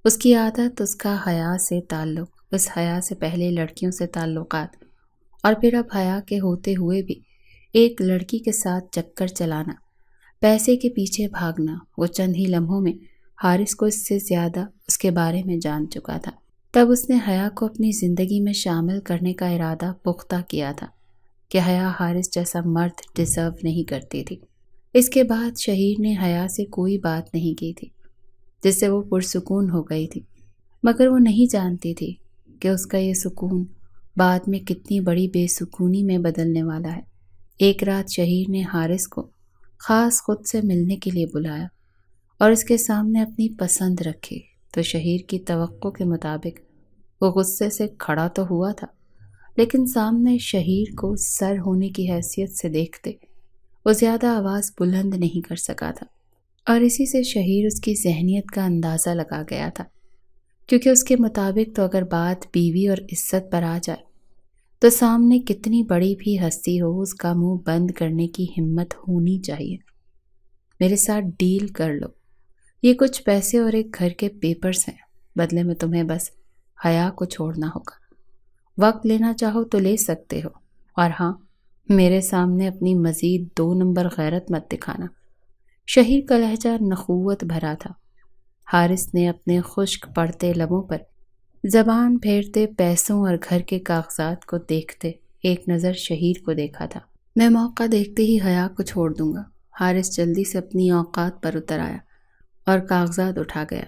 اس کی عادت، اس کا حیا سے تعلق، اس حیا سے پہلے لڑکیوں سے تعلقات، اور پھر اب حیا کے ہوتے ہوئے بھی ایک لڑکی کے ساتھ چکر چلانا، پیسے کے پیچھے بھاگنا۔ وہ چند ہی لمحوں میں حارث کو اس سے زیادہ اس کے بارے میں جان چکا تھا۔ تب اس نے حیا کو اپنی زندگی میں شامل کرنے کا ارادہ پختہ کیا تھا کہ حیا حارث جیسا مرد ڈیزرو نہیں کرتی تھی۔ اس کے بعد شہیر نے حیا سے کوئی بات نہیں کی تھی جس سے وہ پرسکون ہو گئی تھی، مگر وہ نہیں جانتی تھی کہ اس کا یہ سکون بعد میں کتنی بڑی بے سکونی میں بدلنے والا ہے۔ ایک رات شہیر نے حارث کو خاص خود سے ملنے کے لیے بلایا اور اس کے سامنے اپنی پسند رکھی تو شہیر کی توقع کے مطابق وہ غصے سے کھڑا تو ہوا تھا، لیکن سامنے شہیر کو سر ہونے کی حیثیت سے دیکھتے وہ زیادہ آواز بلند نہیں کر سکا تھا، اور اسی سے شہیر اس کی ذہنیت کا اندازہ لگا گیا تھا، کیونکہ اس کے مطابق تو اگر بات بیوی اور عزت پر آ جائے تو سامنے کتنی بڑی بھی ہستی ہو اس کا منہ بند کرنے کی ہمت ہونی چاہیے۔ میرے ساتھ ڈیل کر لو، یہ کچھ پیسے اور ایک گھر کے پیپرز ہیں، بدلے میں تمہیں بس حیا کو چھوڑنا ہوگا۔ وقت لینا چاہو تو لے سکتے ہو، اور ہاں، میرے سامنے اپنی مزید 2 نمبر غیرت مت دکھانا۔ شہیر کا لہجہ نخوت بھرا تھا۔ حارث نے اپنے خشک پڑتے لبوں پر زبان پھیرتے پیسوں اور گھر کے کاغذات کو دیکھتے ایک نظر شہیر کو دیکھا تھا۔ میں موقع دیکھتے ہی حیا کو چھوڑ دوں گا۔ حارث جلدی سے اپنی اوقات پر اتر آیا اور کاغذات اٹھا گیا۔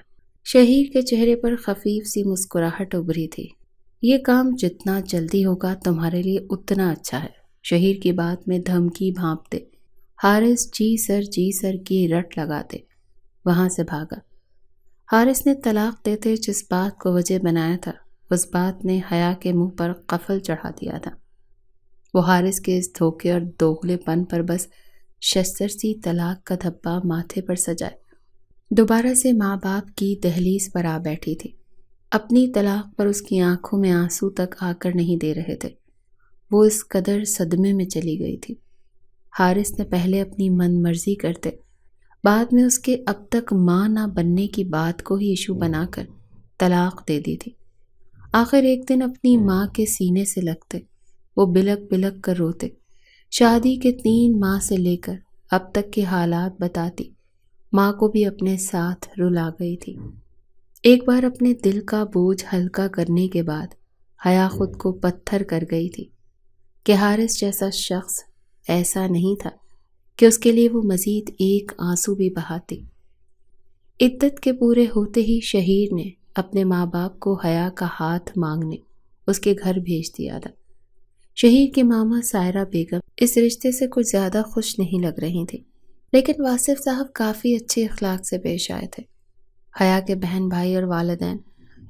شہیر کے چہرے پر خفیف سی مسکراہٹ ابھری تھی۔ یہ کام جتنا جلدی ہوگا تمہارے لیے اتنا اچھا ہے۔ شہیر کی بات میں دھمکی بھانپتے حارث جی سر کی رٹ لگاتے وہاں سے بھاگا۔ حارث نے طلاق دیتے جس بات کو وجہ بنایا تھا، اس بات نے حیا کے منہ پر قفل چڑھا دیا تھا۔ وہ حارث کے اس دھوکے اور دوغلے پن پر بس شستر سی طلاق کا دھبا ماتھے پر سجائے دوبارہ سے ماں باپ کی دہلیز پر آ بیٹھی تھی۔ اپنی طلاق پر اس کی آنکھوں میں آنسو تک آ کر نہیں دے رہے تھے۔ وہ اس قدر صدمے میں چلی گئی تھی۔ حارث نے پہلے اپنی من مرضی کرتے، بعد میں اس کے اب تک ماں نہ بننے کی بات کو ہی ایشو بنا کر طلاق دے دی تھی۔ آخر ایک دن اپنی ماں کے سینے سے لگتے وہ بلک بلک کر روتے، شادی کے 3 ماہ سے لے کر اب تک کے حالات بتاتی ماں کو بھی اپنے ساتھ رلا گئی تھی۔ ایک بار اپنے دل کا بوجھ ہلکا کرنے کے بعد حیا خود کو پتھر کر گئی تھی کہ حارث جیسا شخص ایسا نہیں تھا کہ اس کے لیے وہ مزید ایک آنسو بھی بہاتی۔ عدت کے پورے ہوتے ہی شہیر نے اپنے ماں باپ کو حیا کا ہاتھ مانگنے اس کے گھر بھیج دیا تھا۔ شہیر کی ماما سائرہ بیگم اس رشتے سے کچھ زیادہ خوش نہیں لگ رہی تھی۔ لیکن واصف صاحب کافی اچھے اخلاق سے پیش آئے تھے۔ حیا کے بہن بھائی اور والدین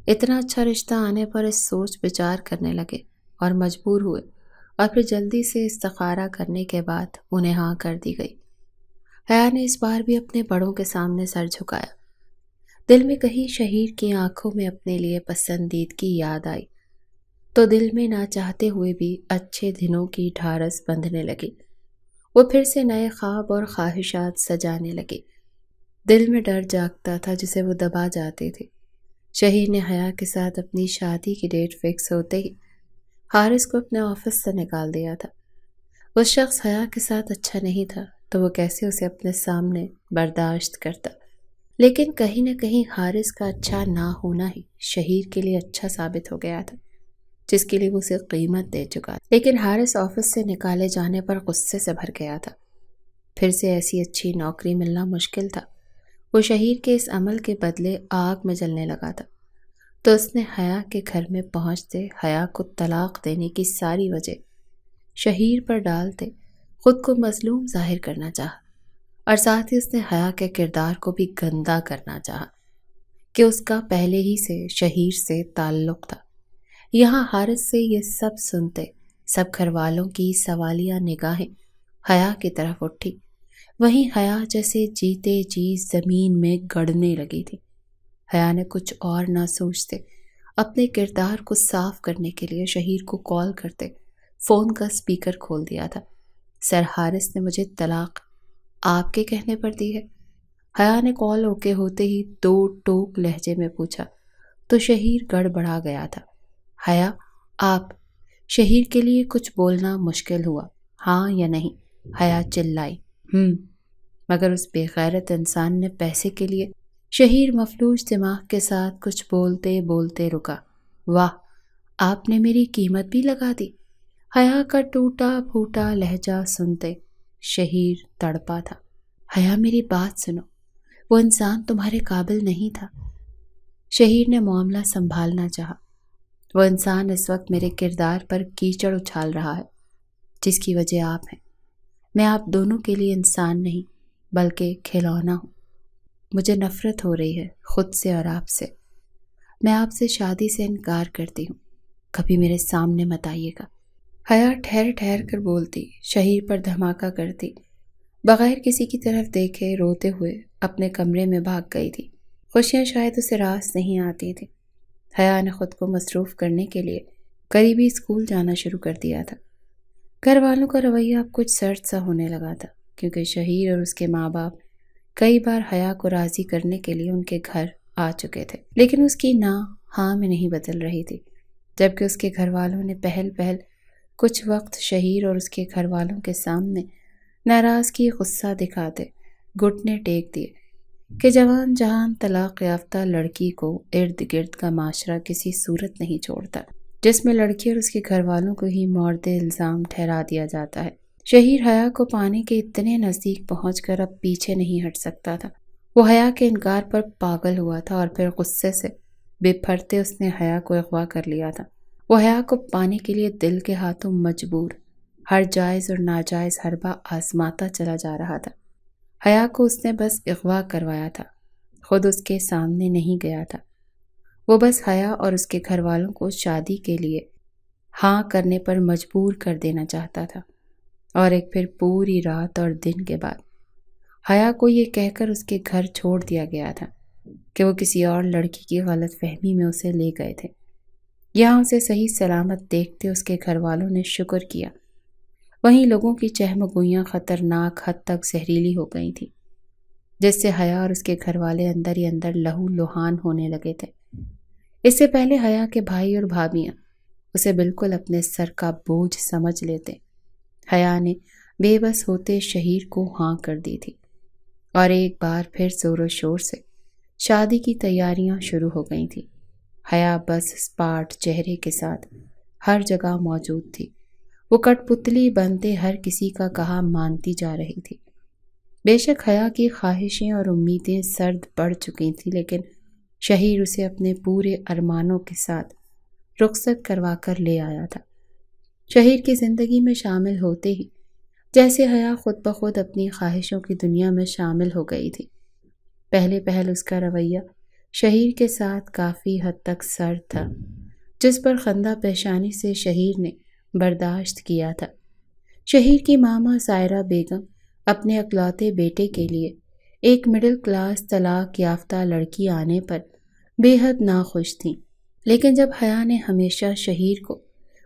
اتنا اچھا رشتہ آنے پر اس سوچ بچار کرنے لگے اور مجبور ہوئے، اور پھر جلدی سے استخارہ کرنے کے بعد انہیں ہاں کر دی گئی۔ حیا نے اس بار بھی اپنے بڑوں کے سامنے سر جھکایا۔ دل میں کہیں شہیر کی آنکھوں میں اپنے لیے پسندیدگی یاد آئی تو دل میں نہ چاہتے ہوئے بھی اچھے دنوں کی ڈھارس بندھنے لگی۔ وہ پھر سے نئے خواب اور خواہشات سجانے لگی۔ دل میں ڈر جاگتا تھا جسے وہ دبا جاتے تھے۔ شہیر نے حیا کے ساتھ اپنی شادی کی ڈیٹ فکس ہوتے ہی حارث کو اپنے آفس سے نکال دیا تھا۔ وہ شخص حیا کے ساتھ اچھا نہیں تھا تو وہ کیسے اسے اپنے سامنے برداشت کرتا، لیکن کہیں نہ کہیں حارث کا اچھا نہ ہونا ہی شہیر کے لیے اچھا ثابت ہو گیا تھا، جس کے لیے وہ اسے قیمت دے چکا تھا۔ لیکن حارث آفس سے نکالے جانے پر غصے سے بھر گیا تھا۔ پھر سے ایسی اچھی نوکری ملنا مشکل تھا۔ وہ شہیر کے اس عمل کے بدلے آگ میں جلنے لگا تھا، تو اس نے حیا کے گھر میں پہنچتے حیا کو طلاق دینے کی ساری وجہ شہیر پر ڈالتے خود کو مظلوم ظاہر کرنا چاہا، اور ساتھ ہی اس نے حیا کے کردار کو بھی گندا کرنا چاہا کہ اس کا پہلے ہی سے شہیر سے تعلق تھا۔ یہاں حارث سے یہ سب سنتے سب گھر والوں کی سوالیہ نگاہیں حیا کی طرف اٹھی۔ وہیں حیا جیسے جیتے جی زمین میں گڑنے لگی تھی۔ حیا نے کچھ اور نہ سوچتے اپنے کردار کو صاف کرنے کے لیے شہیر کو کال کرتے فون کا سپیکر کھول دیا تھا۔ سر حارث نے مجھے طلاق آپ کے کہنے پر دی ہے؟ حیا نے کال اوکے ہوتے ہی دو ٹوک لہجے میں پوچھا تو شہیر گڑبڑا گیا تھا۔ حیا آپ؟ شہیر کے لیے کچھ بولنا مشکل ہوا۔ ہاں یا نہیں؟ حیا چلائی۔ مگر اس بے غیرت انسان نے پیسے کے لیے؟ شہیر مفلوج دماغ کے ساتھ کچھ بولتے بولتے رکا۔ واہ، آپ نے میری قیمت بھی لگا دی۔ حیا کا ٹوٹا پھوٹا لہجہ سنتے شہیر تڑپا تھا۔ حیا میری بات سنو، وہ انسان تمہارے قابل نہیں تھا۔ شہیر نے معاملہ سنبھالنا چاہا۔ وہ انسان اس وقت میرے کردار پر کیچڑ اچھال رہا ہے، جس کی وجہ آپ ہیں۔ میں آپ دونوں کے لیے انسان نہیں بلکہ کھلونا ہوں۔ مجھے نفرت ہو رہی ہے خود سے اور آپ سے۔ میں آپ سے شادی سے انکار کرتی ہوں، کبھی میرے سامنے مت آئیے گا۔ حیا ٹھہر ٹھہر کر بولتی، شہیر پر دھماکہ کرتی، بغیر کسی کی طرف دیکھے روتے ہوئے اپنے کمرے میں بھاگ گئی تھی۔ خوشیاں شاید اسے راس نہیں آتی تھی۔ حیا نے خود کو مصروف کرنے کے لیے قریبی اسکول جانا شروع کر دیا تھا۔ گھر والوں کا رویہ اب کچھ سرد سا ہونے لگا تھا، کیونکہ شہیر اور اس کے ماں باپ کئی بار حیا کو راضی کرنے کے لیے ان کے گھر آ چکے تھے، لیکن اس کی نہ ہاں میں نہیں بدل رہی تھی۔ جبکہ اس کے گھر والوں نے پہل کچھ وقت شہیر اور اس کے گھر والوں کے سامنے ناراضگی غصہ دکھاتے گھٹنے ٹیک دیے کہ جوان جہان طلاق یافتہ لڑکی کو ارد گرد کا معاشرہ کسی صورت نہیں چھوڑتا، جس میں لڑکی اور اس کے گھر والوں کو ہی مورد الزام ٹھہرا دیا جاتا ہے۔ شہیر حیا کو پانے کے اتنے نزدیک پہنچ کر اب پیچھے نہیں ہٹ سکتا تھا۔ وہ حیا کے انکار پر پاگل ہوا تھا، اور پھر غصے سے بپھرتے اس نے حیا کو اغوا کر لیا تھا۔ وہ حیا کو پانے کے لیے دل کے ہاتھوں مجبور ہر جائز اور ناجائز حربہ آزماتا چلا جا رہا تھا۔ حیا کو اس نے بس اغوا کروایا تھا، خود اس کے سامنے نہیں گیا تھا۔ وہ بس حیا اور اس کے گھر والوں کو شادی کے لیے ہاں کرنے پر مجبور کر دینا چاہتا تھا، اور ایک پھر پوری رات اور دن کے بعد حیا کو یہ کہہ کر اس کے گھر چھوڑ دیا گیا تھا کہ وہ کسی اور لڑکی کی غلط فہمی میں اسے لے گئے تھے۔ یہاں اسے صحیح سلامت دیکھتے اس کے گھر والوں نے شکر کیا۔ وہیں لوگوں کی چہم گوئیاں خطرناک حد تک زہریلی ہو گئی تھی، جس سے حیا اور اس کے گھر والے اندر ہی اندر لہو لہان ہونے لگے تھے۔ اس سے پہلے حیا کے بھائی اور بھابیاں اسے بالکل اپنے سر کا بوجھ سمجھ لیتے، حیا نے بے بس ہوتے شہیر کو ہاں کر دی تھی، اور ایک بار پھر زور و شور سے شادی کی تیاریاں شروع ہو گئی تھیں۔ حیا بس اسپاٹ چہرے کے ساتھ ہر جگہ موجود تھی۔ وہ کٹ پتلی بنتے ہر کسی کا کہا مانتی جا رہی تھی۔ بے شک حیا کی خواہشیں اور امیدیں سرد پڑ چکی تھیں، لیکن شہیر اسے اپنے پورے ارمانوں کے ساتھ رخصت کروا کر لے آیا تھا۔ شہیر کی زندگی میں شامل ہوتے ہی جیسے حیا خود بخود اپنی خواہشوں کی دنیا میں شامل ہو گئی تھی۔ پہلے پہل اس کا رویہ شہیر کے ساتھ کافی حد تک سرد تھا، جس پر خندہ پیشانی سے شہیر نے برداشت کیا تھا۔ شہیر کی ماما سائرہ بیگم اپنے اکلوتے بیٹے کے لیے ایک مڈل کلاس طلاق یافتہ لڑکی آنے پر بے حد ناخوش تھیں، لیکن جب حیا نے ہمیشہ شہیر کو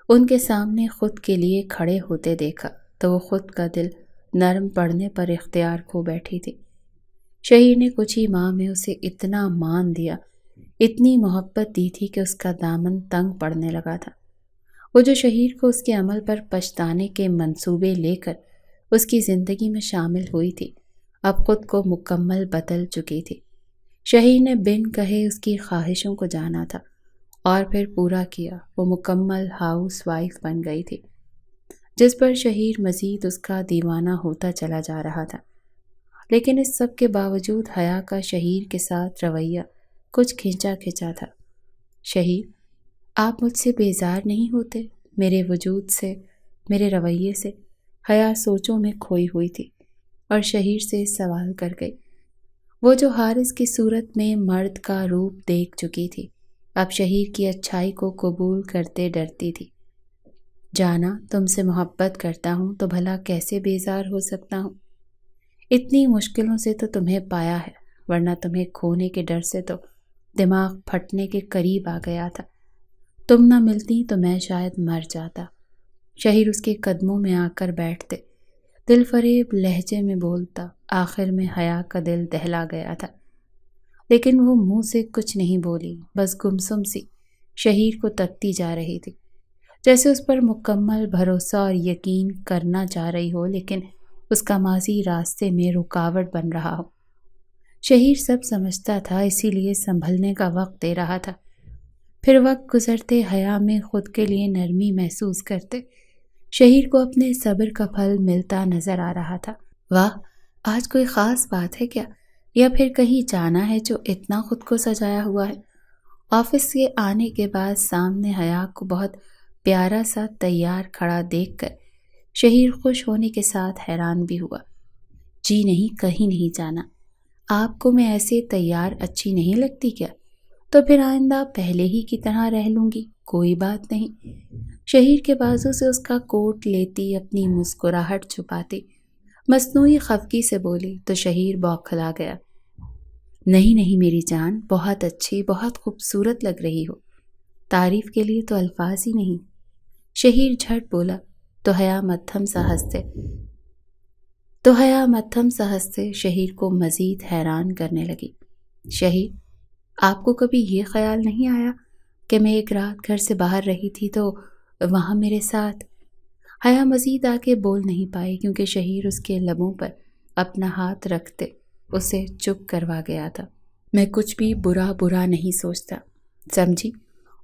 ان کے سامنے خود کے لیے کھڑے ہوتے دیکھا تو وہ خود کا دل نرم پڑنے پر اختیار کھو بیٹھی تھی۔ شہیر نے کچھ ہی ماہ میں اسے اتنا مان دیا، اتنی محبت دی تھی کہ اس کا دامن تنگ پڑنے لگا تھا۔ وہ جو شہیر کو اس کے عمل پر پچھتانے کے منصوبے لے کر اس کی زندگی میں شامل ہوئی تھی، اب خود کو مکمل بدل چکی تھی۔ شہیر نے بن کہے اس کی خواہشوں کو جانا تھا اور پھر پورا کیا۔ وہ مکمل ہاؤس وائف بن گئی تھی، جس پر شہیر مزید اس کا دیوانہ ہوتا چلا جا رہا تھا۔ لیکن اس سب کے باوجود حیا کا شہیر کے ساتھ رویہ کچھ کھینچا کھینچا تھا۔ شہیر، آپ مجھ سے بیزار نہیں ہوتے؟ میرے وجود سے، میرے رویے سے؟ حیا سوچوں میں کھوئی ہوئی تھی اور شہیر سے سوال کر گئی۔ وہ جو حارث کی صورت میں مرد کا روپ دیکھ چکی تھی، اب شہیر کی اچھائی کو قبول کرتے ڈرتی تھی۔ جانا، تم سے محبت کرتا ہوں تو بھلا کیسے بیزار ہو سکتا ہوں؟ اتنی مشکلوں سے تو تمہیں پایا ہے، ورنہ تمہیں کھونے کے ڈر سے تو دماغ پھٹنے کے قریب آ گیا تھا۔ تم نہ ملتی تو میں شاید مر جاتا۔ شہیر اس کے قدموں میں آ کر بیٹھتے، دل فریب لہجے میں بولتا۔ آخر میں حیا کا دل دہلا گیا تھا، لیکن وہ منہ سے کچھ نہیں بولی، بس گمسم سی شہیر کو تکتی جا رہی تھی، جیسے اس پر مکمل بھروسہ اور یقین کرنا چاہ رہی ہو، لیکن اس کا ماضی راستے میں رکاوٹ بن رہا ہو۔ شہیر سب سمجھتا تھا، اسی لیے سنبھلنے کا وقت دے رہا تھا۔ پھر وقت گزرتے حیا میں خود کے لیے نرمی محسوس کرتے شہیر کو اپنے صبر کا پھل ملتا نظر آ رہا تھا۔ واہ، آج کوئی خاص بات ہے کیا؟ یا پھر کہیں جانا ہے جو اتنا خود کو سجایا ہوا ہے؟ آفس سے آنے کے بعد سامنے حیا کو بہت پیارا سا تیار کھڑا دیکھ کر شہیر خوش ہونے کے ساتھ حیران بھی ہوا۔ جی نہیں، کہیں نہیں جانا۔ آپ کو میں ایسے تیار اچھی نہیں لگتی کیا؟ تو پھر آئندہ پہلے ہی کی طرح رہ لوں گی، کوئی بات نہیں۔ شہیر کے بازو سے اس کا کوٹ لیتی، اپنی مسکراہٹ چھپاتی، مصنوعی خفگی سے بولی تو شہیر بوکھلا گیا۔ نہیں نہیں میری جان، بہت اچھی، بہت خوبصورت لگ رہی ہو، تعریف کے لیے تو الفاظ ہی نہیں۔ شہیر جھٹ بولا تو حیا متھم سا ہنستے شہیر کو مزید حیران کرنے لگی۔ شہیر، آپ کو کبھی یہ خیال نہیں آیا کہ میں ایک رات گھر سے باہر رہی تھی تو وہاں میرے ساتھ؟ حیا مزید آگے بول نہیں پائی کیونکہ شہیر اس کے لبوں پر اپنا ہاتھ رکھتے اسے چپ کروا گیا تھا۔ میں کچھ بھی برا نہیں سوچتا، سمجھی؟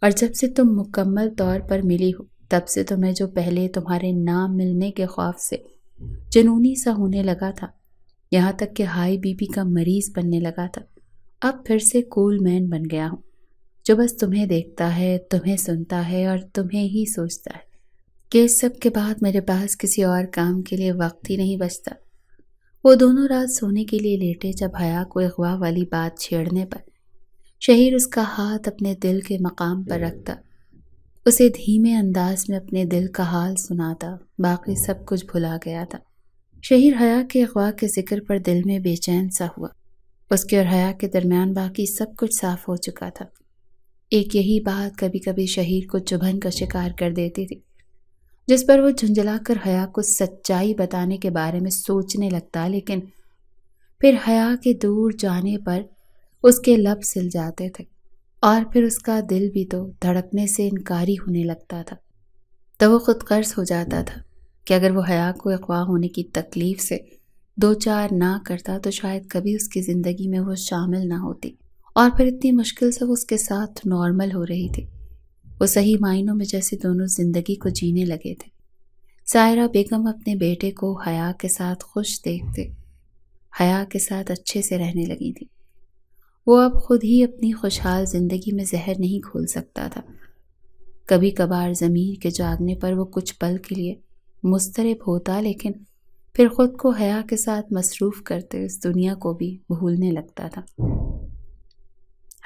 اور جب سے تم مکمل طور پر ملی ہو، تب سے تو میں جو پہلے تمہارے نام ملنے کے خوف سے جنونی سا ہونے لگا تھا، یہاں تک کہ ہائی بی پی کا مریض بننے لگا تھا، اب پھر سے کول مین بن گیا ہوں، جو بس تمہیں دیکھتا ہے، تمہیں سنتا ہے اور تمہیں ہی سوچتا ہے کہ اس سب کے بعد میرے پاس کسی اور کام کے لیے وقت ہی نہیں بچتا۔ وہ دونوں رات سونے کے لیے لیٹے جب حیا کو اغوا والی بات چھیڑنے پر شہیر اس کا ہاتھ اپنے دل کے مقام پر رکھتا، اسے دھیمے انداز میں اپنے دل کا حال سناتا، باقی سب کچھ بھلا گیا تھا۔ شہیر حیا کے اغوا کے ذکر پر دل میں بے چین سا ہوا۔ اس کے اور حیا کے درمیان باقی سب کچھ صاف ہو چکا تھا۔ ایک یہی بات کبھی کبھی شہیر کو چبھن کا شکار کر دیتی تھی، جس پر وہ جھنجھلا کر حیا کو سچائی بتانے کے بارے میں سوچنے لگتا، لیکن پھر حیا کے دور جانے پر اس کے لب سل جاتے تھے اور پھر اس کا دل بھی تو دھڑکنے سے انکاری ہونے لگتا تھا۔ تو وہ خود غرض ہو جاتا تھا کہ اگر وہ حیا کو اغوا ہونے کی تکلیف سے دو چار نہ کرتا تو شاید کبھی اس کی زندگی میں وہ شامل نہ ہوتی، اور پھر اتنی مشکل سے وہ اس کے ساتھ نارمل ہو رہی تھی۔ وہ صحیح معنوں میں جیسے دونوں زندگی کو جینے لگے تھے۔ سائرہ بیگم اپنے بیٹے کو حیا کے ساتھ خوش دیکھتے حیا کے ساتھ اچھے سے رہنے لگی تھی۔ وہ اب خود ہی اپنی خوشحال زندگی میں زہر نہیں گھول سکتا تھا۔ کبھی کبھار ضمیر کے جاگنے پر وہ کچھ پل کے لیے مضطرب ہوتا، لیکن پھر خود کو حیا کے ساتھ مصروف کرتے اس دنیا کو بھی بھولنے لگتا تھا۔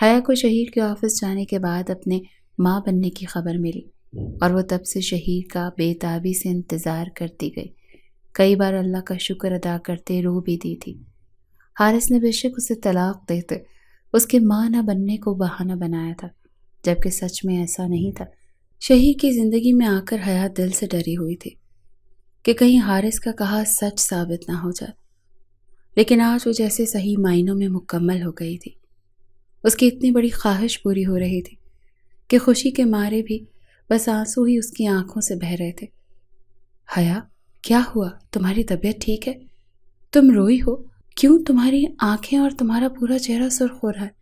حیا کو شہیر کے آفس جانے کے بعد اپنے ماں بننے کی خبر ملی اور وہ تب سے شہیر کا بے تابی سے انتظار کرتی گئی۔ کئی بار اللہ کا شکر ادا کرتے رو بھی دی تھی۔ حارث نے بے شک اسے طلاق دیتے اس کے ماں نہ بننے کو بہانہ بنایا تھا، جبکہ سچ میں ایسا نہیں تھا۔ شہیر کی زندگی میں آ کر حیا دل سے ڈری ہوئی تھی کہ کہیں حارث کا کہا سچ ثابت نہ ہو جائے، لیکن آج وہ جیسے صحیح معنوں میں مکمل ہو گئی تھی۔ اس کی اتنی بڑی خواہش پوری ہو رہی تھی کہ خوشی کے مارے بھی بس آنسو ہی اس کی آنکھوں سے بہہ رہے تھے۔ حیا، کیا ہوا؟ تمہاری طبیعت ٹھیک ہے؟ تم روئی ہو کیوں؟ تمہاری آنکھیں اور تمہارا پورا چہرہ سرخ ہو رہا ہے۔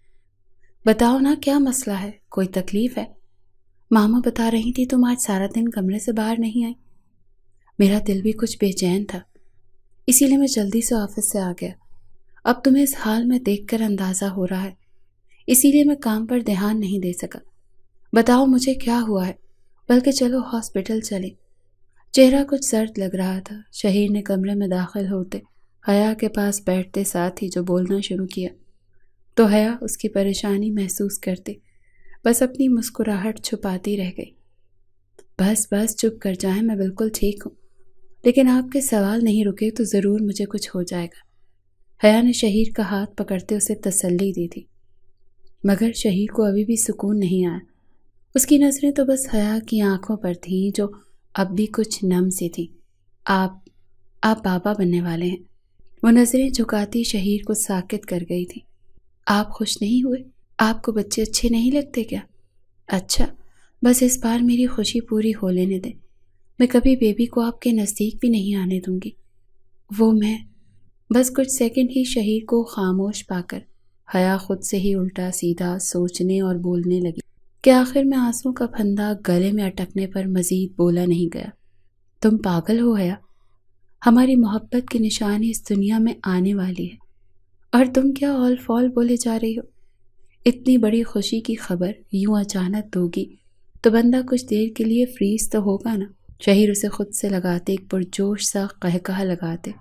بتاؤ نا، کیا مسئلہ ہے؟ کوئی تکلیف ہے؟ ماما بتا رہی تھی تم آج سارا دن کمرے سے باہر نہیں آئی۔ میرا دل بھی کچھ بے چین تھا، اسی لیے میں جلدی سے آفس سے آ گیا۔ اب تمہیں اس حال میں دیکھ کر اندازہ ہو رہا ہے، اسی لیے میں کام پر دھیان نہیں دے سکا۔ بتاؤ مجھے کیا ہوا ہے، بلکہ چلو ہاسپٹل چلے۔ چہرہ کچھ سرد لگ رہا تھا۔ شہیر نے کمرے میں داخل ہوتے حیا کے پاس بیٹھتے ساتھ ہی جو بولنا شروع کیا تو حیا اس کی پریشانی محسوس کرتی بس اپنی مسکراہٹ چھپاتی رہ گئی۔ بس بس چپ کر جائیں، میں بالکل ٹھیک ہوں، لیکن آپ کے سوال نہیں رکے تو ضرور مجھے کچھ ہو جائے گا۔ حیا نے شہیر کا ہاتھ پکڑتے اسے تسلی دی تھی، مگر شہیر کو ابھی بھی سکون نہیں آیا۔ اس کی نظریں تو بس حیا کی آنکھوں پر تھیں جو اب بھی کچھ نم سی تھی۔ آپ بابا بننے والے ہیں۔ وہ نظریں جھکاتی شہیر کو ساکت کر گئی تھی۔ آپ خوش نہیں ہوئے؟ آپ کو بچے اچھے نہیں لگتے کیا؟ اچھا، بس اس بار میری خوشی پوری ہو لینے دیں۔ میں کبھی بیبی کو آپ کے نزدیک بھی نہیں آنے دوں گی۔ وہ میں بس کچھ سیکنڈ ہی شہیر کو خاموش پا کر حیا خود سے ہی الٹا سیدھا سوچنے اور بولنے لگی کہ آخر میں آنسوں کا پھندا گلے میں اٹکنے پر مزید بولا نہیں گیا۔ تم پاگل ہو حیا، ہماری محبت کی نشانی اس دنیا میں آنے والی ہے اور تم کیا اول فول بولے جا رہی ہو؟ اتنی بڑی خوشی کی خبر یوں اچانک دوگی تو بندہ کچھ دیر کے لیے فریز تو ہوگا نا۔ شہیر اسے خود سے لگاتے ایک پرجوش سا قہقہہ لگاتے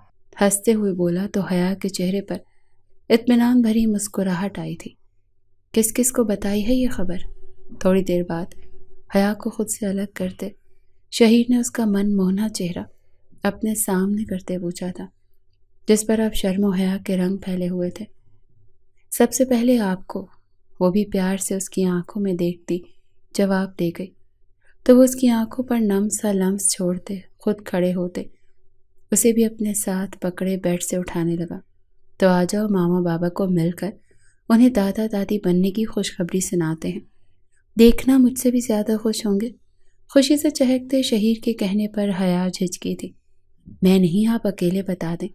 ہنستے ہوئے بولا تو حیا کے چہرے پر اطمینان بھری مسکراہٹ آئی تھی۔ کس کس کو بتائی ہے یہ خبر؟ تھوڑی دیر بعد حیا کو خود سے الگ کرتے شہیر نے اس کا من موہنا چہرہ اپنے سامنے کرتے پوچھا تھا، جس پر اب شرم و حیا کے رنگ پھیلے ہوئے تھے۔ سب سے پہلے آپ کو، وہ بھی پیار سے اس کی آنکھوں میں دیکھتی جواب دے گئی تو وہ اس کی آنکھوں پر نم سا لمس چھوڑتے خود کھڑے ہوتے اسے بھی اپنے ساتھ پکڑے بیڈ سے اٹھانے لگا۔ تو آ جاؤ، ماما بابا کو مل کر انہیں دادا دادی بننے کی خوشخبری سناتے ہیں، دیکھنا مجھ سے بھی زیادہ خوش ہوں گے۔ خوشی سے چہکتے شہیر کے کہنے پر حیا جھجکی تھی۔ میں نہیں، آپ اکیلے بتا دیں۔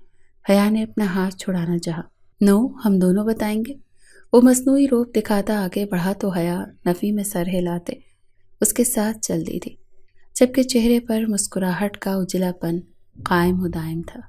حیا نے اپنا ہاتھ چھڑانا چاہا۔ نو، ہم دونوں بتائیں گے۔ وہ مصنوعی روپ دکھاتا آگے بڑھا تو حیا نفی میں سر ہلاتے اس کے ساتھ چل دی تھی، جبکہ چہرے پر مسکراہٹ کا اجلا پن قائم و دائم تھا۔